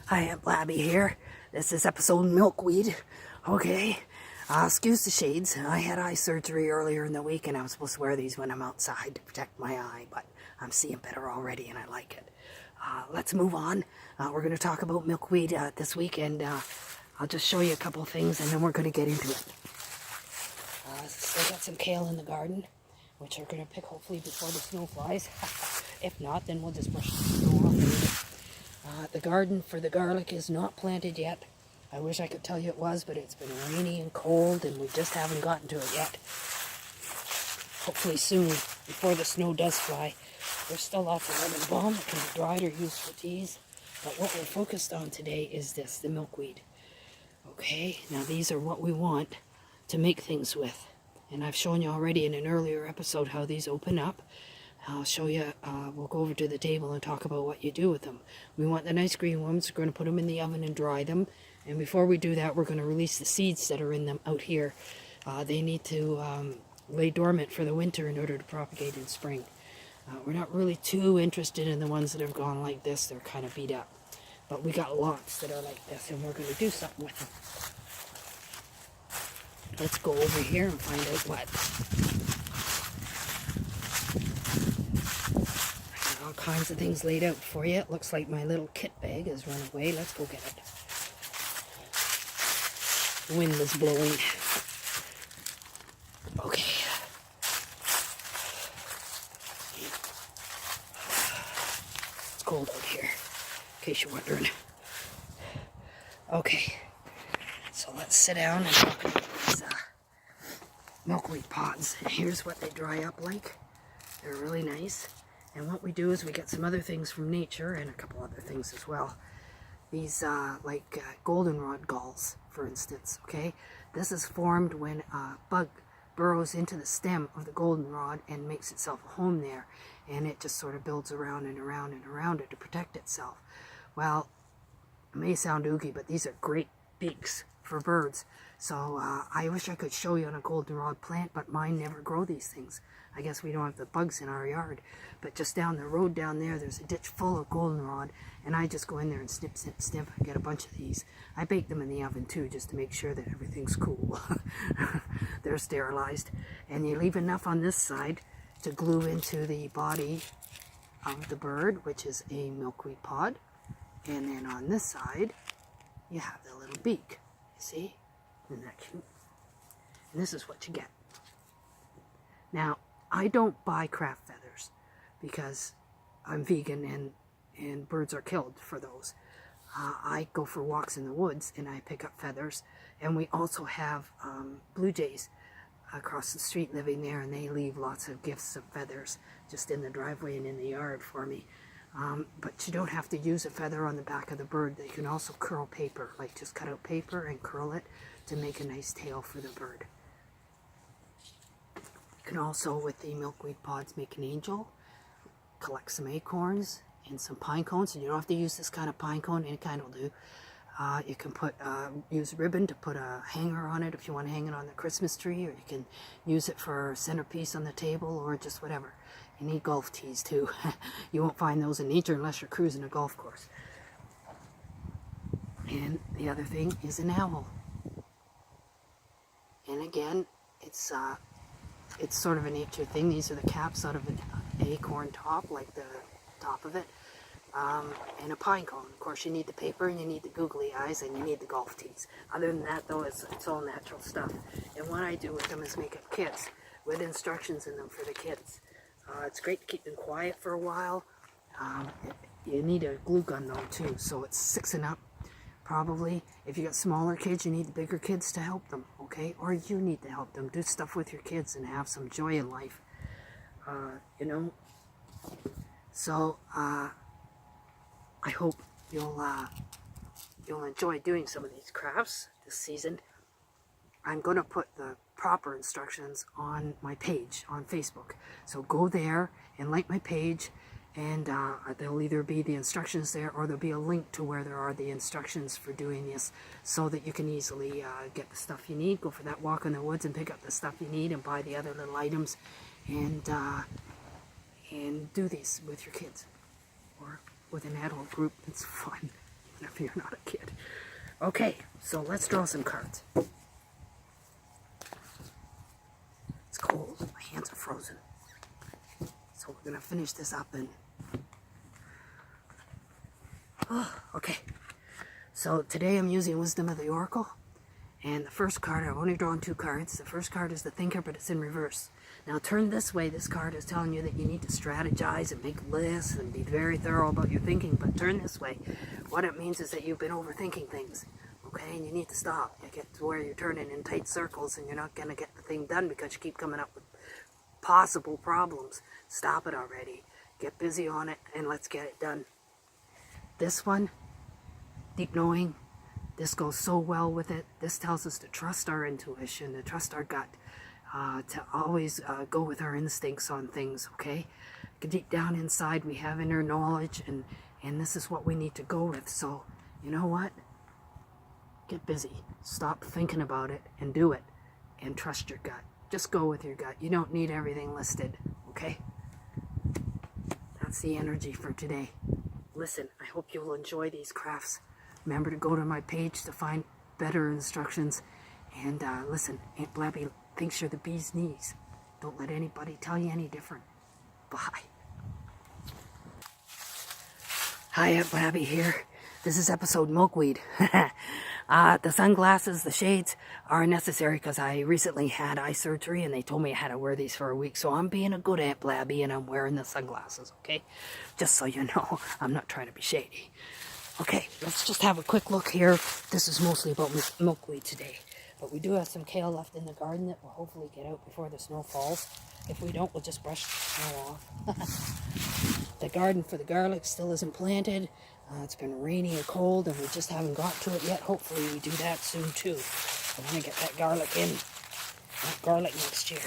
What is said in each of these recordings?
Hi, I'm Blabby here. This is episode Milkweed. Okay. Excuse the shades. I had eye surgery earlier in the week and I was supposed to wear these when I'm outside to protect my eye, but I'm seeing better already and I like it. Let's move on. We're going to talk about milkweed this week, and I'll just show you a couple of things and then we're going to get into it. Still got some kale in the garden, which we're going to pick hopefully before the snow flies. If not, then we'll just brush the snow off. The garden for the garlic is not planted yet. I wish I could tell you it was, but it's been rainy and cold and we just haven't gotten to it yet. Hopefully soon, before the snow does fly. There's still lots of lemon balm that can be dried or used for teas. But what we're focused on today is this, the milkweed. Okay, now these are what we want to make things with. And I've shown you already in an earlier episode how these open up. I'll show you, we'll go over to the table and talk about what you do with them. We want the nice green ones. We're going to put them in the oven and dry them. And before we do that, we're going to release the seeds that are in them out here. They need to lay dormant for the winter in order to propagate in spring. We're not really too interested in the ones that have gone like this. They're kind of beat up. But we got lots that are like this, and we're going to do something with them. Let's go over here and find out what. All kinds of things laid out for you. It looks like my little kit bag has run away. Let's go get it. The wind was blowing. Okay. It's cold out here, in case you're wondering. Okay. So let's sit down and talk about these milkweed pods. Here's what they dry up like. They're really nice. And what we do is we get some other things from nature and a couple other things as well. These goldenrod galls, for instance, okay? This is formed when a bug burrows into the stem of the goldenrod and makes itself a home there. And it just sort of builds around and around and around it to protect itself. Well, it may sound oogie, but these are great beaks for birds. So I wish I could show you on a goldenrod plant, but mine never grow these things. I guess we don't have the bugs in our yard. But just down the road down there, there's a ditch full of goldenrod, and I just go in there and snip, snip, snip, and get a bunch of these. I bake them in the oven too, just to make sure that everything's cool. They're sterilized. And you leave enough on this side to glue into the body of the bird, which is a milkweed pod. And then on this side, you have the little beak. You see? Isn't that cute? And this is what you get. Now, I don't buy craft feathers because I'm vegan and birds are killed for those. I go for walks in the woods and I pick up feathers. And we also have blue jays across the street living there, and they leave lots of gifts of feathers just in the driveway and in the yard for me. But you don't have to use a feather on the back of the bird. You can also curl paper, like just cut out paper and curl it to make a nice tail for the bird. You can also, with the milkweed pods, make an angel, collect some acorns and some pine cones. And you don't have to use this kind of pine cone, any kind will do. You can use ribbon to put a hanger on it if you want to hang it on the Christmas tree, or you can use it for a centerpiece on the table, or just whatever. You need golf tees too. You won't find those in nature unless you're cruising a golf course. And the other thing is an owl. And again, it's sort of a nature thing. These are the caps out of an acorn top, like the top of it, and a pine cone. Of course, you need the paper, and you need the googly eyes, and you need the golf tees. Other than that, though, it's all natural stuff. And what I do with them is make up kits with instructions in them for the kids. It's great to keep them quiet for a while. You need a glue gun, though, too, so it's 6 and up. Probably. If you got smaller kids, you need the bigger kids to help them, okay? Or you need to help them. Do stuff with your kids and have some joy in life, you know? So, I hope you'll enjoy doing some of these crafts this season. I'm going to put the proper instructions on my page on Facebook. So go there and like my page, and there'll either be the instructions there or there'll be a link to where there are the instructions for doing this, so that you can easily get the stuff you need, go for that walk in the woods and pick up the stuff you need and buy the other little items, and do these with your kids or with an adult group. It's fun. if you're not a kid. Okay, so let's draw some cards. It's cold. My hands are frozen. So we're going to finish this up and... Oh, okay. So today I'm using Wisdom of the Oracle. And the first card, I've only drawn 2 cards. The first card is the Thinker, but it's in reverse. Now turn this way. This card is telling you that you need to strategize and make lists and be very thorough about your thinking. But turn this way. What it means is that you've been overthinking things. Okay, and you need to stop. You get to where you're turning in tight circles and you're not going to get the thing done because you keep coming up with possible problems. Stop it already. Get busy on it and let's get it done. This one, deep knowing. This goes so well with it. This tells us to trust our intuition, to trust our gut, to always go with our instincts on things, okay? Deep down inside we have inner knowledge, and this is what we need to go with. So, you know what? Get busy. Stop thinking about it and do it. And trust your gut. Just go with your gut. You don't need everything listed, okay? That's the energy for today. Listen, I hope you'll enjoy these crafts. Remember to go to my page to find better instructions. And listen, Aunt Blabby thinks you're the bee's knees. Don't let anybody tell you any different. Bye. Hi, Aunt Blabby here. This is episode Milkweed. The sunglasses, the shades are necessary because I recently had eye surgery and they told me I had to wear these for a week. So I'm being a good Aunt Blabby and I'm wearing the sunglasses, okay? Just so you know, I'm not trying to be shady. Okay, let's just have a quick look here. This is mostly about milkweed today. But we do have some kale left in the garden that will hopefully get out before the snow falls. If we don't, we'll just brush the snow off. The garden for the garlic still isn't planted. It's been rainy and cold and we just haven't got to it yet. Hopefully we do that soon too. I want to get that garlic in. That garlic next year.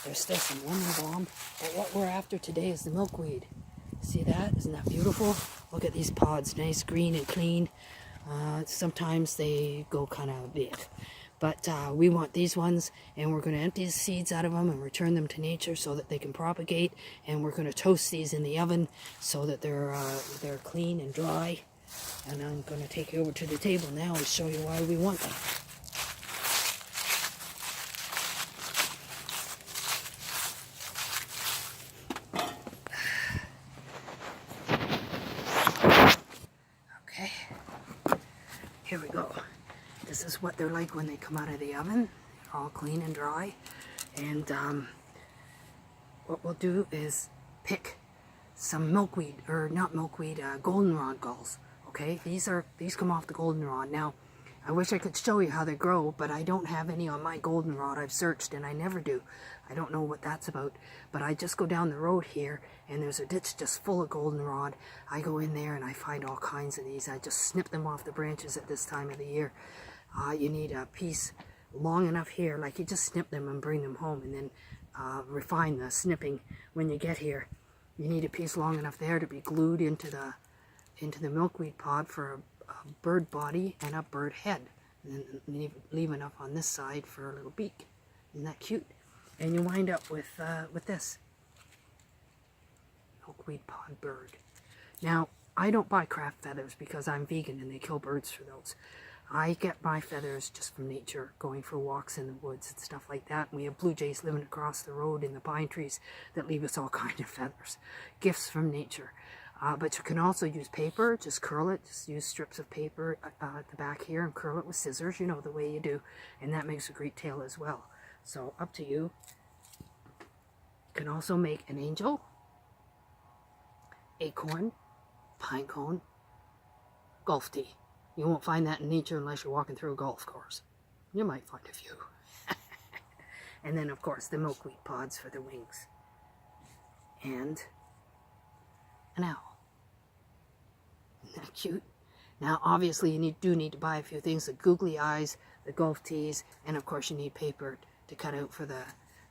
There's still some lemon balm. But what we're after today is the milkweed. See that? Isn't that beautiful? Look at these pods, nice, green and clean. Sometimes they go kind of big. But we want these ones, and we're going to empty the seeds out of them and return them to nature so that they can propagate. And we're going to toast these in the oven so that they're clean and dry. And I'm going to take you over to the table now and show you why we want them. Here we go. This is what they're like when they come out of the oven. They're all clean and dry. And what we'll do is pick some milkweed, or not milkweed, goldenrod galls. Okay, these come off the goldenrod. Now, I wish I could show you how they grow, but I don't have any on my goldenrod. I've searched and I never do. I don't know what that's about. But I just go down the road here and there's a ditch just full of goldenrod. I go in there and I find all kinds of these. I just snip them off the branches at this time of the year. You need a piece long enough here, like you just snip them and bring them home and then refine the snipping when you get here. You need a piece long enough there to be glued into the milkweed pod for a bird body and a bird head, and then leave enough on this side for a little beak. Isn't that cute? And you wind up with this milkweed pod bird. Now, I don't buy craft feathers because I'm vegan and they kill birds for those. I get my feathers just from nature, going for walks in the woods and stuff like that. And we have blue jays living across the road in the pine trees that leave us all kinds of feathers. Gifts from nature. But you can also use paper, just curl it, just use strips of paper at the back here and curl it with scissors, you know, the way you do. And that makes a great tail as well. So up to you. You can also make an angel, acorn, pine cone, golf tee. You won't find that in nature unless you're walking through a golf course. You might find a few. And then, of course, the milkweed pods for the wings. And an owl. Isn't that cute? Now, obviously, you do need to buy a few things. The googly eyes, the golf tees, and, of course, you need paper to cut out for the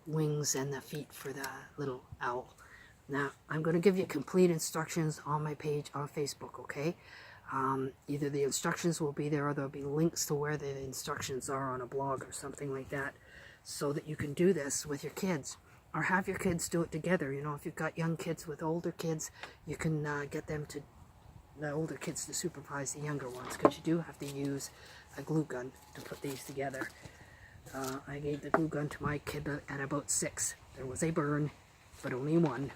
wings and the feet for the little owl. Now, I'm going to give you complete instructions on my page on Facebook, okay? Either the instructions will be there or there'll be links to where the instructions are on a blog or something like that, so that you can do this with your kids or have your kids do it together. You know, if you've got young kids with older kids, you can get them to the older kids to supervise the younger ones, because you do have to use a glue gun to put these together. I gave the glue gun to my kid at about 6. There was a burn, but only one.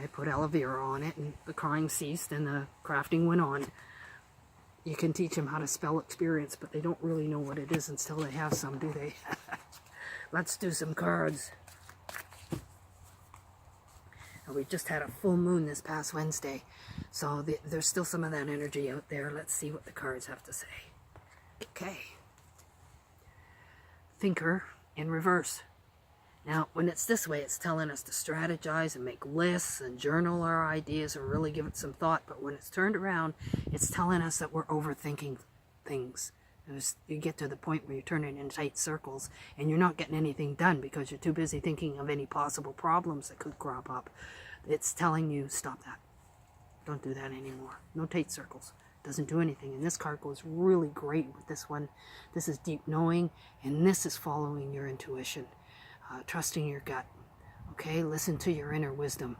I put aloe vera on it, and the crying ceased, and the crafting went on. You can teach them how to spell experience, but they don't really know what it is until they have some, do they? Let's do some cards. And we just had a full moon this past Wednesday, so there's still some of that energy out there. Let's see what the cards have to say. Okay. Thinker in reverse. Now, when it's this way, it's telling us to strategize and make lists and journal our ideas and really give it some thought. But when it's turned around, it's telling us that we're overthinking things. You get to the point where you're turning in tight circles and you're not getting anything done because you're too busy thinking of any possible problems that could crop up. It's telling you, stop that. Don't do that anymore. No tight circles. Doesn't do anything. And this card goes really great with this one. This is deep knowing, and this is following your intuition. Trusting your gut. Okay, listen to your inner wisdom.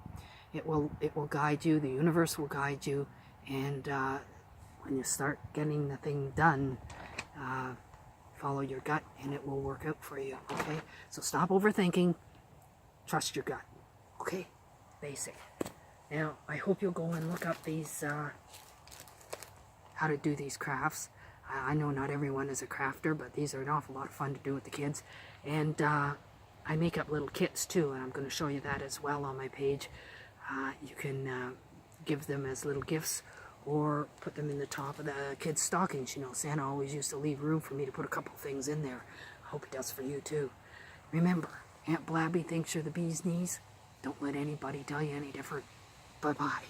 It will guide you. The universe will guide you, and when you start getting the thing done, follow your gut, and it will work out for you. Okay, so stop overthinking. Trust your gut. Okay, basic. Now I hope you'll go and look up these how to do these crafts. I know not everyone is a crafter, but these are an awful lot of fun to do with the kids, and I make up little kits too, and I'm going to show you that as well on my page. You can give them as little gifts or put them in the top of the kids' stockings. You know, Santa always used to leave room for me to put a couple things in there. I hope he does for you too. Remember, Aunt Blabby thinks you're the bee's knees. Don't let anybody tell you any different. Bye-bye.